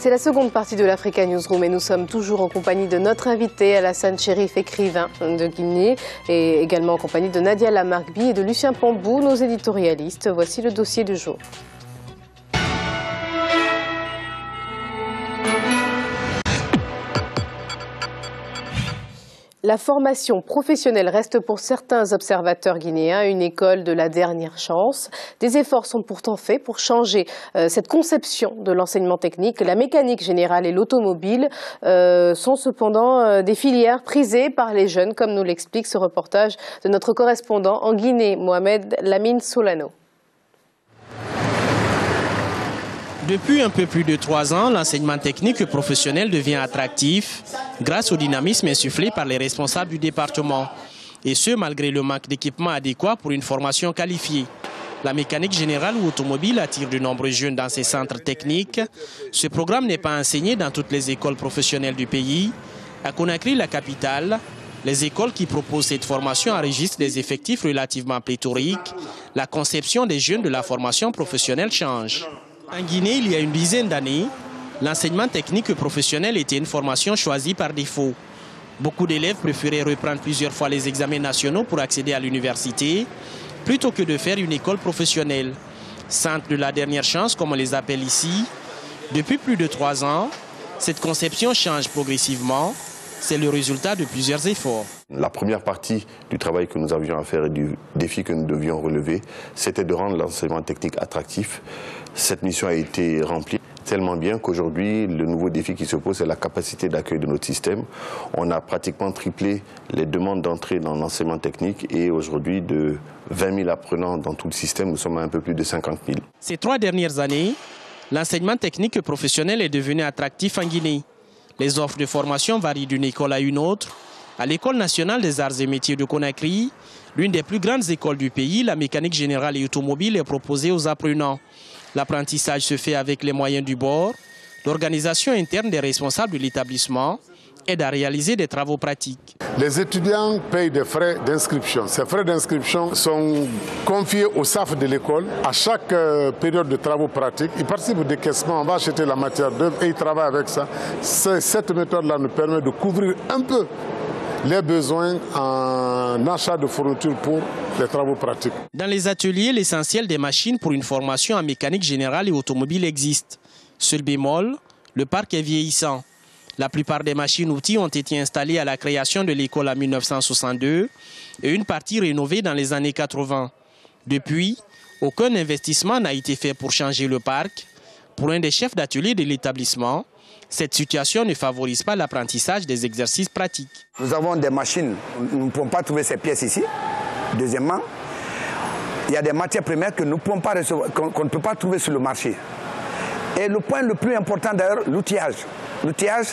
C'est la seconde partie de l'Africa Newsroom et nous sommes toujours en compagnie de notre invité Alassane Chérif, écrivain de Guinée, et également en compagnie de Nadia Lamarkbi et de Lucien Pambou, nos éditorialistes. Voici le dossier du jour. La formation professionnelle reste pour certains observateurs guinéens une école de la dernière chance. Des efforts sont pourtant faits pour changer cette conception de l'enseignement technique. La mécanique générale et l'automobile sont cependant des filières prisées par les jeunes, comme nous l'explique ce reportage de notre correspondant en Guinée, Mohamed Lamine Solano. Depuis un peu plus de 3 ans, l'enseignement technique et professionnel devient attractif grâce au dynamisme insufflé par les responsables du département. Et ce, malgré le manque d'équipements adéquats pour une formation qualifiée. La mécanique générale ou automobile attire de nombreux jeunes dans ces centres techniques. Ce programme n'est pas enseigné dans toutes les écoles professionnelles du pays. À Conakry, la capitale, les écoles qui proposent cette formation enregistrent des effectifs relativement pléthoriques. La conception des jeunes de la formation professionnelle change. En Guinée, il y a une dizaine d'années, l'enseignement technique et professionnel était une formation choisie par défaut. Beaucoup d'élèves préféraient reprendre plusieurs fois les examens nationaux pour accéder à l'université, plutôt que de faire une école professionnelle. Centre de la dernière chance, comme on les appelle ici. Depuis plus de 3 ans, cette conception change progressivement. C'est le résultat de plusieurs efforts. La première partie du travail que nous avions à faire et du défi que nous devions relever, c'était de rendre l'enseignement technique attractif. Cette mission a été remplie tellement bien qu'aujourd'hui, le nouveau défi qui se pose, c'est la capacité d'accueil de notre système. On a pratiquement triplé les demandes d'entrée dans l'enseignement technique et aujourd'hui, de 20 000 apprenants dans tout le système, nous sommes à un peu plus de 50 000. Ces 3 dernières années, l'enseignement technique et professionnel est devenu attractif en Guinée. Les offres de formation varient d'une école à une autre. À l'École nationale des arts et métiers de Conakry, l'une des plus grandes écoles du pays, la mécanique générale et automobile est proposée aux apprenants. L'apprentissage se fait avec les moyens du bord. L'organisation interne des responsables de l'établissement aide à réaliser des travaux pratiques. Les étudiants payent des frais d'inscription. Ces frais d'inscription sont confiés au staff de l'école. À chaque période de travaux pratiques, ils participent au décaissement, on va acheter la matière d'œuvre et ils travaillent avec ça. Cette méthode-là nous permet de couvrir un peu les besoins en achat de fournitures pour les travaux pratiques. Dans les ateliers, l'essentiel des machines pour une formation en mécanique générale et automobile existe. Seul bémol, le parc est vieillissant. La plupart des machines-outils ont été installées à la création de l'école en 1962 et une partie rénovée dans les années 80. Depuis, aucun investissement n'a été fait pour changer le parc. Pour un des chefs d'atelier de l'établissement, cette situation ne favorise pas l'apprentissage des exercices pratiques. Nous avons des machines, nous ne pouvons pas trouver ces pièces ici. Deuxièmement, il y a des matières premières que nous ne pouvons pas recevoir, qu'on ne peut pas trouver sur le marché. Et le point le plus important d'ailleurs, l'outillage. L'outillage,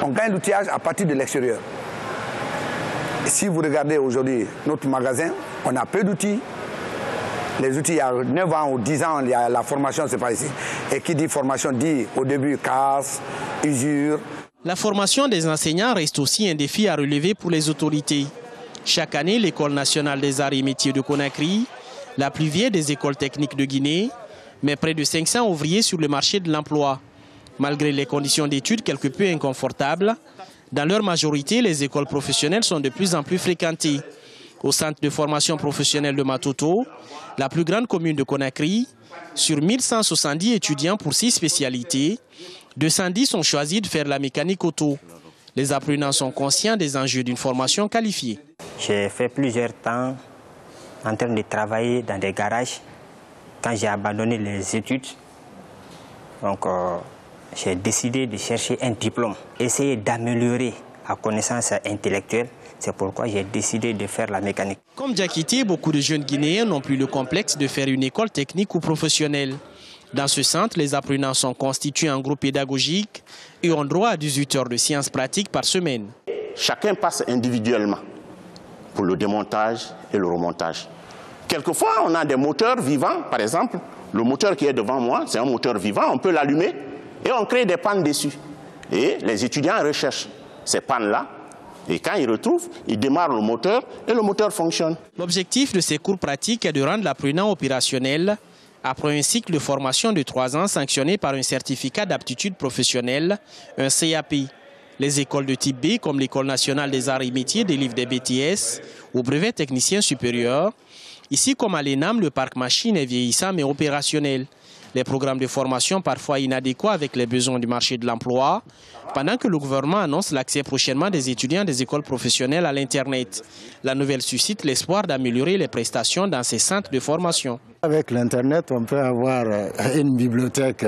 on gagne l'outillage à partir de l'extérieur. Si vous regardez aujourd'hui notre magasin, on a peu d'outils. Les outils, il y a 9 ans ou 10 ans, la formation, c'est pas ici. Et qui dit formation dit au début casse, usure. La formation des enseignants reste aussi un défi à relever pour les autorités. Chaque année, l'École nationale des arts et métiers de Conakry, la plus vieille des écoles techniques de Guinée, met près de 500 ouvriers sur le marché de l'emploi. Malgré les conditions d'études quelque peu inconfortables, dans leur majorité, les écoles professionnelles sont de plus en plus fréquentées. Au centre de formation professionnelle de Matoto, la plus grande commune de Conakry, sur 1170 étudiants pour 6 spécialités, 210 sont choisis de faire la mécanique auto. Les apprenants sont conscients des enjeux d'une formation qualifiée. J'ai fait plusieurs temps en train de travailler dans des garages quand j'ai abandonné les études. Donc j'ai décidé de chercher un diplôme, essayer d'améliorer la connaissance intellectuelle. C'est pourquoi j'ai décidé de faire la mécanique. Comme Diakité, beaucoup de jeunes Guinéens n'ont plus le complexe de faire une école technique ou professionnelle. Dans ce centre, les apprenants sont constitués en groupe pédagogique et ont droit à 18 heures de sciences pratiques par semaine. Chacun passe individuellement pour le démontage et le remontage. Quelquefois, on a des moteurs vivants, par exemple. Le moteur qui est devant moi, c'est un moteur vivant, on peut l'allumer et on crée des pannes dessus. Et les étudiants recherchent ces pannes-là. Et quand ils retrouvent, ils démarrent le moteur et le moteur fonctionne. L'objectif de ces cours pratiques est de rendre l'apprenant opérationnel Après un cycle de formation de 3 ans sanctionné par un certificat d'aptitude professionnelle, un CAP, les écoles de type B, comme l'École nationale des arts et métiers, délivrent des BTS ou brevets techniciens supérieurs. Ici, comme à l'ENAM, le parc machine est vieillissant mais opérationnel. Les programmes de formation parfois inadéquats avec les besoins du marché de l'emploi, pendant que le gouvernement annonce l'accès prochainement des étudiants des écoles professionnelles à l'Internet. La nouvelle suscite l'espoir d'améliorer les prestations dans ces centres de formation. Avec l'Internet, on peut avoir une bibliothèque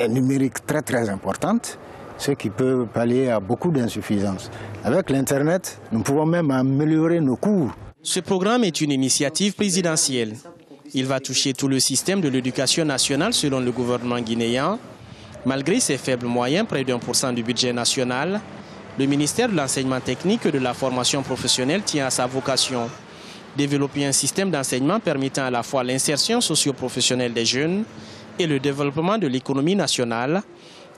numérique très importante, ce qui peut pallier à beaucoup d'insuffisances. Avec l'Internet, nous pouvons même améliorer nos cours. Ce programme est une initiative présidentielle. Il va toucher tout le système de l'éducation nationale selon le gouvernement guinéen. Malgré ses faibles moyens, près d'1% du budget national, le ministère de l'enseignement technique et de la formation professionnelle tient à sa vocation. Développer un système d'enseignement permettant à la fois l'insertion socio-professionnelle des jeunes et le développement de l'économie nationale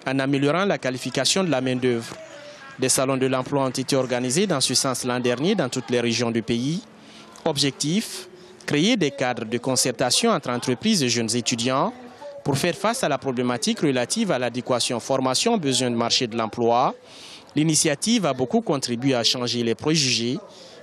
en améliorant la qualification de la main-d'œuvre. Des salons de l'emploi ont été organisés dans ce sens l'an dernier dans toutes les régions du pays. Objectif, créer des cadres de concertation entre entreprises et jeunes étudiants pour faire face à la problématique relative à l'adéquation formation aux besoins du marché de l'emploi. L'initiative a beaucoup contribué à changer les préjugés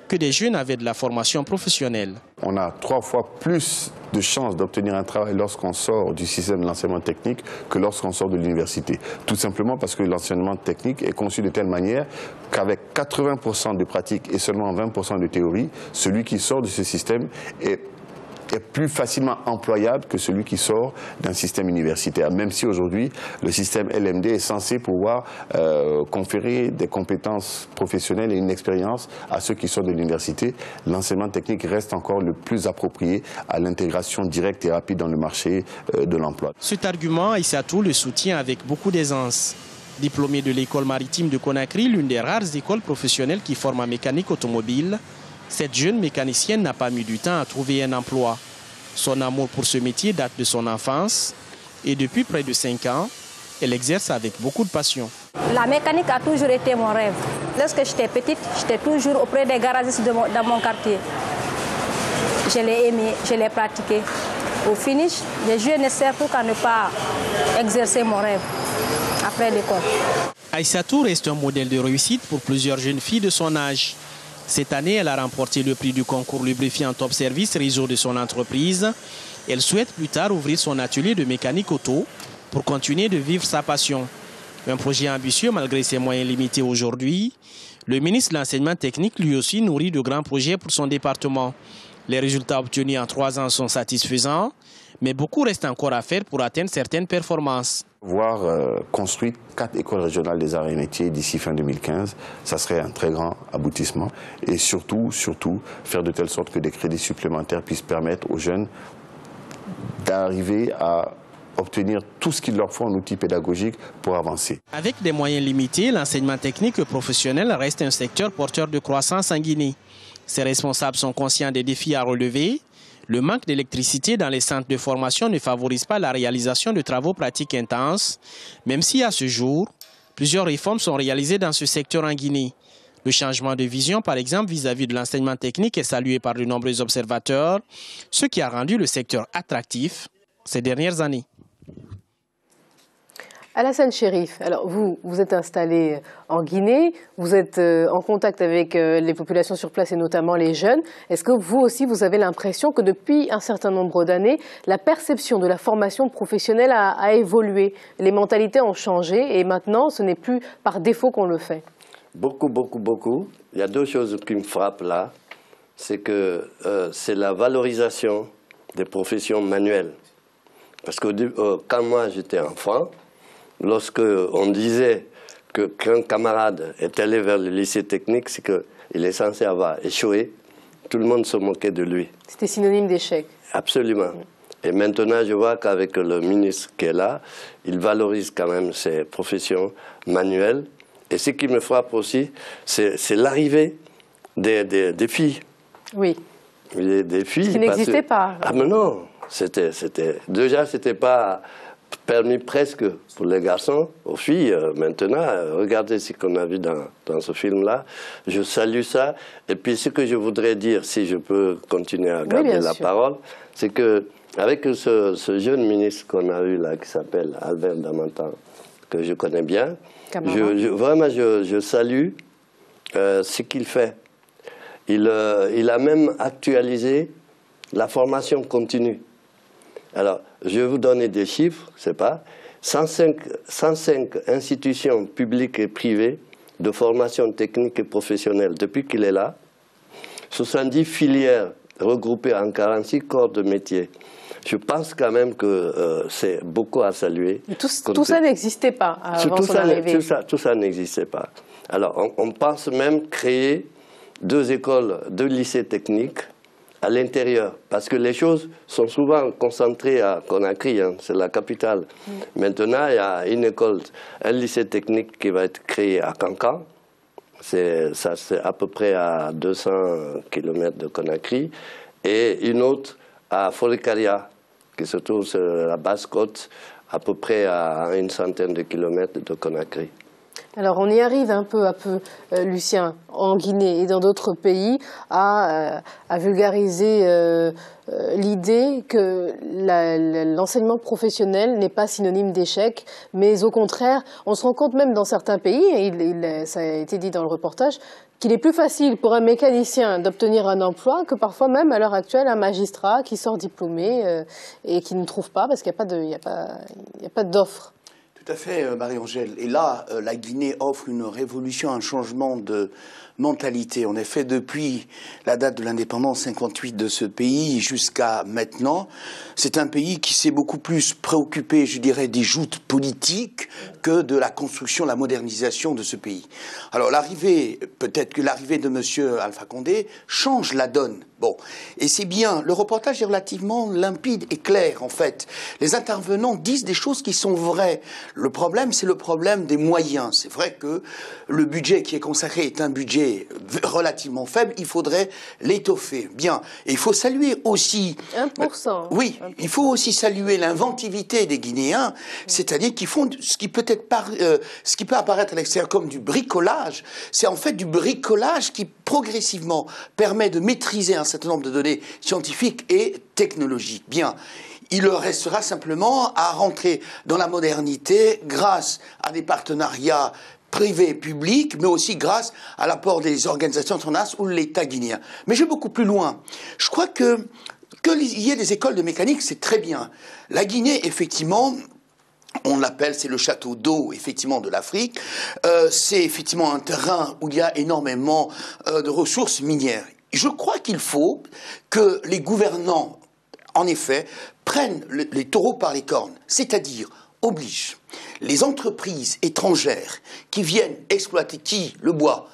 que des jeunes avaient de la formation professionnelle. On a 3 fois plus de chances d'obtenir un travail lorsqu'on sort du système de l'enseignement technique que lorsqu'on sort de l'université. Tout simplement parce que l'enseignement technique est conçu de telle manière qu'avec 80% de pratique et seulement 20% de théorie, celui qui sort de ce système est plus facilement employable que celui qui sort d'un système universitaire. Même si aujourd'hui, le système LMD est censé pouvoir conférer des compétences professionnelles et une expérience à ceux qui sortent de l'université, l'enseignement technique reste encore le plus approprié à l'intégration directe et rapide dans le marché de l'emploi. Cet argument, Aïssatou le soutient avec beaucoup d'aisance. Diplômée de l'école maritime de Conakry, l'une des rares écoles professionnelles qui forment en mécanique automobile, cette jeune mécanicienne n'a pas mis du temps à trouver un emploi. Son amour pour ce métier date de son enfance et depuis près de 5 ans, elle exerce avec beaucoup de passion. La mécanique a toujours été mon rêve. Lorsque j'étais petite, j'étais toujours auprès des garagistes dans mon quartier. Je l'ai aimé, je l'ai pratiqué. Au finish, j'ai joué nécessaire pour ne pas exercer mon rêve après l'école. Aïssatou reste un modèle de réussite pour plusieurs jeunes filles de son âge. Cette année, elle a remporté le prix du concours lubrifiant top service réseau de son entreprise. Elle souhaite plus tard ouvrir son atelier de mécanique auto pour continuer de vivre sa passion. Un projet ambitieux malgré ses moyens limités aujourd'hui. Le ministre de l'enseignement technique lui aussi nourrit de grands projets pour son département. Les résultats obtenus en 3 ans sont satisfaisants, mais beaucoup reste encore à faire pour atteindre certaines performances. Voir construire 4 écoles régionales des arts et métiers d'ici fin 2015, ça serait un très grand aboutissement. Et surtout, faire de telle sorte que des crédits supplémentaires puissent permettre aux jeunes d'arriver à obtenir tout ce qu'il leur faut en outils pédagogiques pour avancer. Avec des moyens limités, l'enseignement technique et professionnel reste un secteur porteur de croissance en Guinée. Ses responsables sont conscients des défis à relever. Le manque d'électricité dans les centres de formation ne favorise pas la réalisation de travaux pratiques intenses, même si à ce jour, plusieurs réformes sont réalisées dans ce secteur en Guinée. Le changement de vision, par exemple, vis-à-vis de l'enseignement technique est salué par de nombreux observateurs, ce qui a rendu le secteur attractif ces dernières années. Alassane Chérif, alors vous êtes installé en Guinée, vous êtes en contact avec les populations sur place et notamment les jeunes. Est-ce que vous aussi, vous avez l'impression que depuis un certain nombre d'années, la perception de la formation professionnelle a évolué, les mentalités ont changé et maintenant, ce n'est plus par défaut qu'on le fait? Beaucoup. Il y a 2 choses qui me frappent là. C'est que c'est la valorisation des professions manuelles. Parce que quand moi j'étais enfant, lorsque on disait qu'un camarade est allé vers le lycée technique, c'est qu'il est censé avoir échoué, tout le monde se moquait de lui. C'était synonyme d'échec. Absolument. Et maintenant, je vois qu'avec le ministre qui est là, il valorise quand même ces professions manuelles. Et ce qui me frappe aussi, c'est l'arrivée des filles. Oui. Des filles. Ce qui n'existait pas. Ah mais non, déjà c'était pas permis presque pour les garçons, aux filles maintenant. Regardez ce qu'on a vu dans ce film-là. Je salue ça. Et puis ce que je voudrais dire, si je peux continuer à garder la parole, c'est que avec ce jeune ministre qu'on a eu là, qui s'appelle Albert Damantan, que je connais bien, vraiment je salue ce qu'il fait. Il a même actualisé la formation continue. Alors, je vais vous donner des chiffres, je ne sais pas. 105 institutions publiques et privées de formation technique et professionnelle depuis qu'il est là. 70 filières regroupées en 46 corps de métier. Je pense quand même que c'est beaucoup à saluer. Tout ça n'existait pas avant son arrivée. Tout ça n'existait pas. Alors, on pense même créer 2 écoles, 2 lycées techniques à l'intérieur, parce que les choses sont souvent concentrées à Conakry, hein, c'est la capitale. Maintenant, il y a une école, un lycée technique qui va être créé à Kankan, c'est à peu près à 200 km de Conakry, et une autre à Forikaria, qui se trouve sur la basse côte, à peu près à une centaine de kilomètres de Conakry. Alors on y arrive un peu à peu, Lucien, en Guinée et dans d'autres pays, à vulgariser l'idée que l'enseignement professionnel n'est pas synonyme d'échec, mais au contraire, on se rend compte même dans certains pays, et ça a été dit dans le reportage, qu'il est plus facile pour un mécanicien d'obtenir un emploi que parfois même à l'heure actuelle un magistrat qui sort diplômé et qui ne trouve pas parce qu'il n'y a pas d'offre. Tout à fait, Marie-Angèle. Et là, la Guinée offre une révolution, un changement de mentalité. En effet, depuis la date de l'indépendance 58 de ce pays jusqu'à maintenant, c'est un pays qui s'est beaucoup plus préoccupé, je dirais, des joutes politiques que de la construction, la modernisation de ce pays. Alors peut-être que l'arrivée de M. Alpha Condé change la donne. Bon, et c'est bien, le reportage est relativement limpide et clair en fait. Les intervenants disent des choses qui sont vraies. Le problème, c'est le problème des moyens. C'est vrai que le budget qui est consacré est un budget relativement faible, il faudrait l'étoffer. Bien, et il faut saluer aussi... 1%. Oui, 1%. Il faut aussi saluer l'inventivité des Guinéens, c'est-à-dire qu'ils font ce qui peut apparaître à l'extérieur comme du bricolage. C'est en fait du bricolage qui progressivement permet de maîtriser un certain nombre de données scientifiques et technologiques. Bien, il leur restera simplement à rentrer dans la modernité grâce à des partenariats privés, publics, mais aussi grâce à l'apport des organisations internationales ou l'État guinéen. Mais je vais beaucoup plus loin. Je crois qu'il y ait des écoles de mécanique, c'est très bien. La Guinée, effectivement... On l'appelle, c'est le château d'eau, effectivement, de l'Afrique. C'est effectivement un terrain où il y a énormément de ressources minières. Je crois qu'il faut que les gouvernants, en effet, prennent les taureaux par les cornes, c'est-à-dire obligent les entreprises étrangères qui viennent exploiter le bois,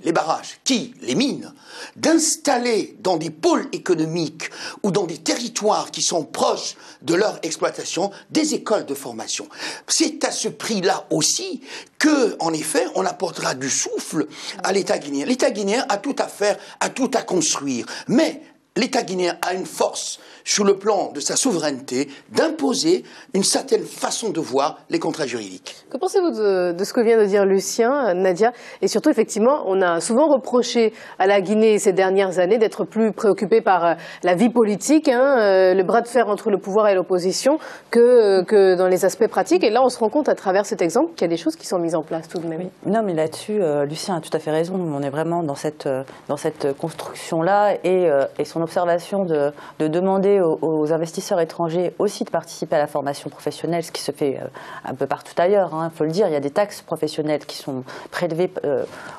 les barrages, les mines, d'installer dans des pôles économiques ou dans des territoires qui sont proches de leur exploitation des écoles de formation. C'est à ce prix-là aussi que, en effet, on apportera du souffle à l'État guinéen. L'État guinéen a tout à faire, a tout à construire, mais l'État guinéen a une force sur le plan de sa souveraineté d'imposer une certaine façon de voir les contrats juridiques. Que pensez-vous de ce que vient de dire Lucien, Nadia? Et surtout, effectivement, on a souvent reproché à la Guinée ces dernières années d'être plus préoccupée par la vie politique, le bras de fer entre le pouvoir et l'opposition, que dans les aspects pratiques. Et là, on se rend compte à travers cet exemple qu'il y a des choses qui sont mises en place tout de même. Oui. Non, mais là-dessus, Lucien a tout à fait raison. On est vraiment dans cette construction-là et son observation de demander aux investisseurs étrangers aussi de participer à la formation professionnelle, ce qui se fait un peu partout ailleurs, faut le dire. Il y a des taxes professionnelles qui sont prélevées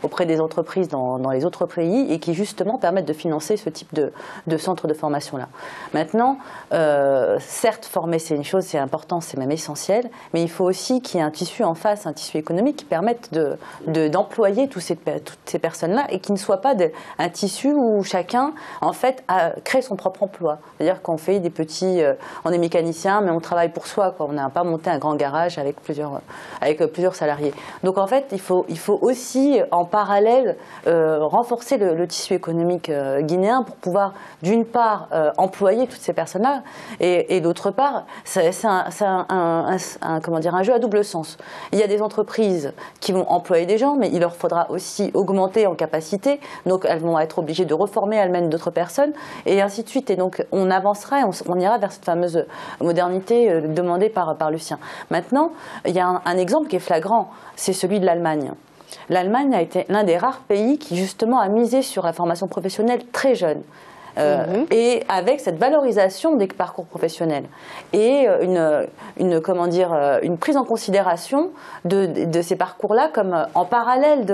auprès des entreprises dans les autres pays et qui justement permettent de financer ce type de centres de formation-là. Maintenant, certes, former c'est une chose, c'est important, c'est même essentiel, mais il faut aussi qu'il y ait un tissu en face, un tissu économique qui permette d'employer toutes ces personnes-là et qui ne soit pas un tissu où chacun, en fait, crée son propre emploi. C'est-à-dire qu'on fait des petits... on est mécanicien, mais on travaille pour soi, quoi. On n'a pas monté un grand garage avec plusieurs salariés. Donc en fait, il faut aussi, en parallèle, renforcer le tissu économique guinéen pour pouvoir, d'une part, employer toutes ces personnes-là, et d'autre part, c'est un jeu à double sens. Il y a des entreprises qui vont employer des gens, mais il leur faudra aussi augmenter en capacité, donc elles vont être obligées de reformer elles-mêmes d'autres personnes, et ainsi de suite. Et donc on avancera et on ira vers cette fameuse modernité demandée par Lucien. Maintenant, il y a un exemple qui est flagrant, c'est celui de l'Allemagne. L'Allemagne a été l'un des rares pays qui justement a misé sur la formation professionnelle très jeune. Et avec cette valorisation des parcours professionnels et une prise en considération de ces parcours-là comme en parallèle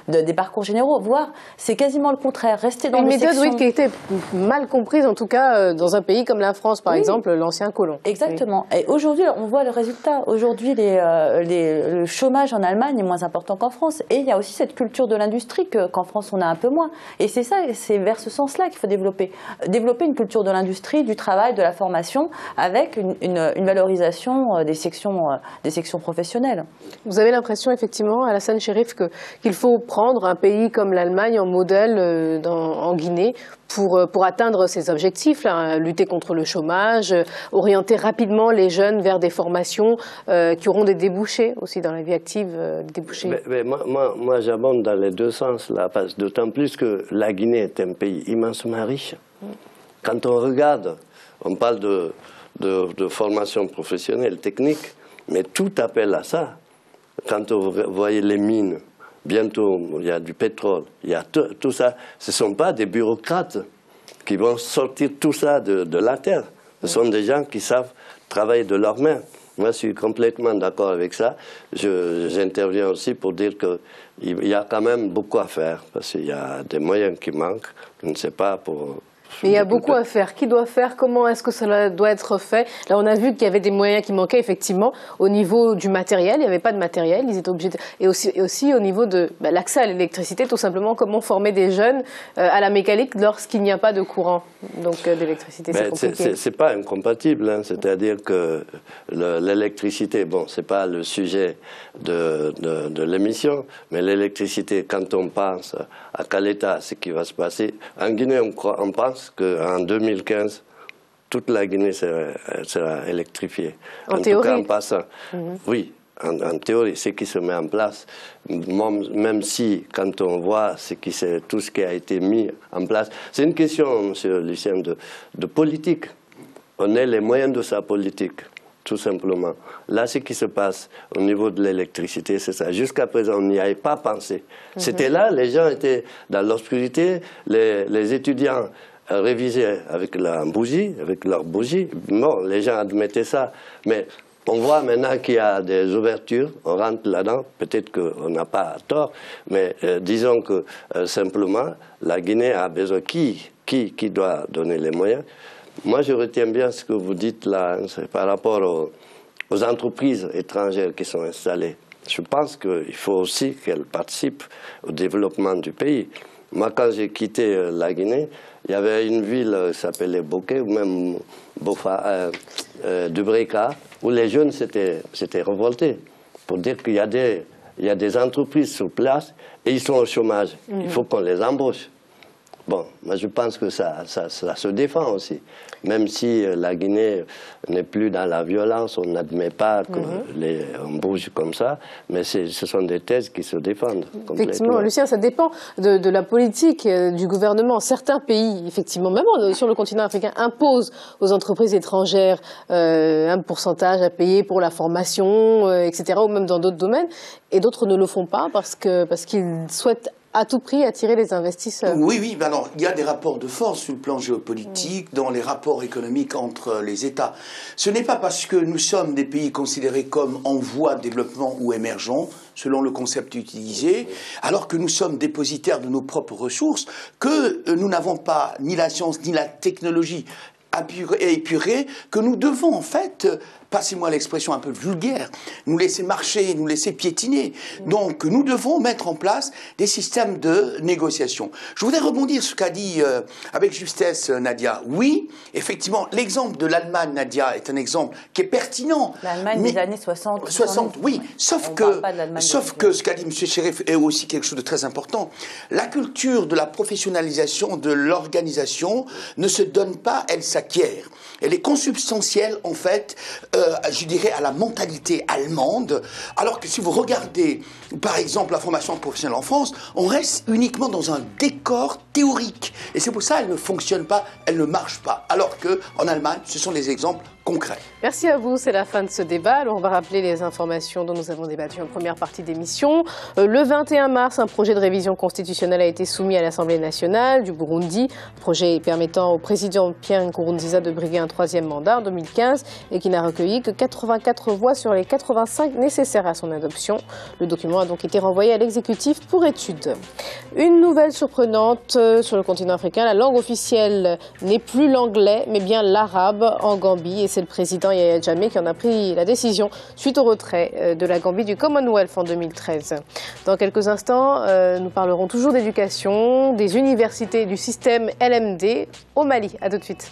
des parcours généraux, voire c'est quasiment le contraire. Rester dans une les méthode sections... qui a été mal comprise, en tout cas dans un pays comme la France, par exemple, l'ancien colon. Exactement. Et aujourd'hui, on voit le résultat. Aujourd'hui, le chômage en Allemagne est moins important qu'en France. Et il y a aussi cette culture de l'industrie qu'en France, on a un peu moins. Et c'est ça, c'est vers ce sens-là qu'il faut développer une culture de l'industrie, du travail, de la formation, avec une valorisation des sections professionnelles. Vous avez l'impression, effectivement, Alassane Chérif, qu'il faut prendre un pays comme l'Allemagne en modèle en Guinée pour atteindre ces objectifs, là, lutter contre le chômage, orienter rapidement les jeunes vers des formations qui auront des débouchés aussi dans la vie active, des débouchés. Mais moi j'abonde dans les deux sens, là, d'autant plus que la Guinée est un pays immensement riche. Quand on regarde, on parle de formation professionnelle, technique, mais tout appelle à ça. Quand vous voyez les mines, bientôt il y a du pétrole, il y a tout ça, ce ne sont pas des bureaucrates qui vont sortir tout ça de la terre. Ce sont des gens qui savent travailler de leurs mains. Moi, je suis complètement d'accord avec ça. J'interviens aussi pour dire qu'il y a quand même beaucoup à faire, parce qu'il y a des moyens qui manquent. Je ne sais pas pour... Mais il y a beaucoup à faire. Qui doit faire? Comment est-ce que cela doit être fait? Là, on a vu qu'il y avait des moyens qui manquaient, effectivement, au niveau du matériel. Il n'y avait pas de matériel. Ils étaient obligés et aussi au niveau de l'accès à l'électricité, tout simplement. Comment former des jeunes à la mécanique lorsqu'il n'y a pas de courant d'électricité? C'est compliqué. C'est pas incompatible. Hein. C'est-à-dire que l'électricité, bon, c'est pas le sujet de l'émission, mais l'électricité, quand on pense à Caleta, ce qui va se passer, en Guinée, on pense qu'en 2015, toute la Guinée sera électrifiée. En théorie. Tout cas, en passant. Oui, en théorie, ce qui se met en place, même si, quand on voit tout ce qui a été mis en place, c'est une question, monsieur Lucien, de politique. On a les moyens de sa politique, tout simplement. Là, ce qui se passe au niveau de l'électricité, c'est ça. Jusqu'à présent, on n'y avait pas pensé. C'était là, les gens étaient dans l'obscurité, les étudiants révisaient avec leurs bougies. Bon, les gens admettaient ça, mais on voit maintenant qu'il y a des ouvertures, on rentre là-dedans, peut-être qu'on n'a pas tort, mais disons que simplement, la Guinée a besoin, qui doit donner les moyens? Moi, je retiens bien ce que vous dites là, par rapport aux entreprises étrangères qui sont installées. Je pense qu'il faut aussi qu'elles participent au développement du pays. Moi, quand j'ai quitté la Guinée, il y avait une ville qui s'appelait Bokeh, ou même Dubreka, où les jeunes s'étaient révoltés pour dire qu'il y a des entreprises sur place et ils sont au chômage. Il faut qu'on les embauche. Bon, moi je pense que ça se défend aussi. Même si la Guinée n'est plus dans la violence, on n'admet pas qu'on bouge comme ça, mais ce sont des thèses qui se défendent complètement. Effectivement, Lucien, ça dépend de la politique du gouvernement. Certains pays, effectivement, même sur le continent africain, imposent aux entreprises étrangères un pourcentage à payer pour la formation, etc., ou même dans d'autres domaines, et d'autres ne le font pas parce qu'ils souhaitent à tout prix attirer les investisseurs. Oui, ben alors, il y a des rapports de force sur le plan géopolitique, dans les rapports économiques entre les États. Ce n'est pas parce que nous sommes des pays considérés comme en voie de développement ou émergents, selon le concept utilisé, alors que nous sommes dépositaires de nos propres ressources, que nous n'avons pas ni la science ni la technologie épurée, que nous devons en fait passez-moi l'expression un peu vulgaire, nous laisser marcher, nous laisser piétiner. Donc nous devons mettre en place des systèmes de négociation. Je voudrais rebondir sur ce qu'a dit avec justesse Nadia. Oui, effectivement, l'exemple de l'Allemagne, Nadia, est un exemple qui est pertinent. L'Allemagne des années 60. 60, oui. Sauf que ce qu'a dit M. Chérif est aussi quelque chose de très important. La culture de la professionnalisation de l'organisation ne se donne pas, elle s'acquiert. Elle est consubstantielle, en fait, je dirais, à la mentalité allemande, alors que si vous regardez, par exemple, la formation professionnelle en France, on reste uniquement dans un décor théorique. Et c'est pour ça qu'elle ne fonctionne pas, elle ne marche pas. Alors qu'en Allemagne, ce sont des exemples concrets. Merci à vous, c'est la fin de ce débat. Alors on va rappeler les informations dont nous avons débattu en première partie d'émission. Le 21 mars, un projet de révision constitutionnelle a été soumis à l'Assemblée nationale du Burundi, projet permettant au président Pierre Nkurunziza de briguer un troisième mandat en 2015 et qui n'a recueilli que 84 voix sur les 85 nécessaires à son adoption. Le document a donc été renvoyé à l'exécutif pour étude. Une nouvelle surprenante sur le continent africain, la langue officielle n'est plus l'anglais mais bien l'arabe en Gambie et c'est le président Yahya Jammeh qui en a pris la décision suite au retrait de la Gambie du Commonwealth en 2013. Dans quelques instants, nous parlerons toujours d'éducation, des universités, du système LMD au Mali. A tout de suite.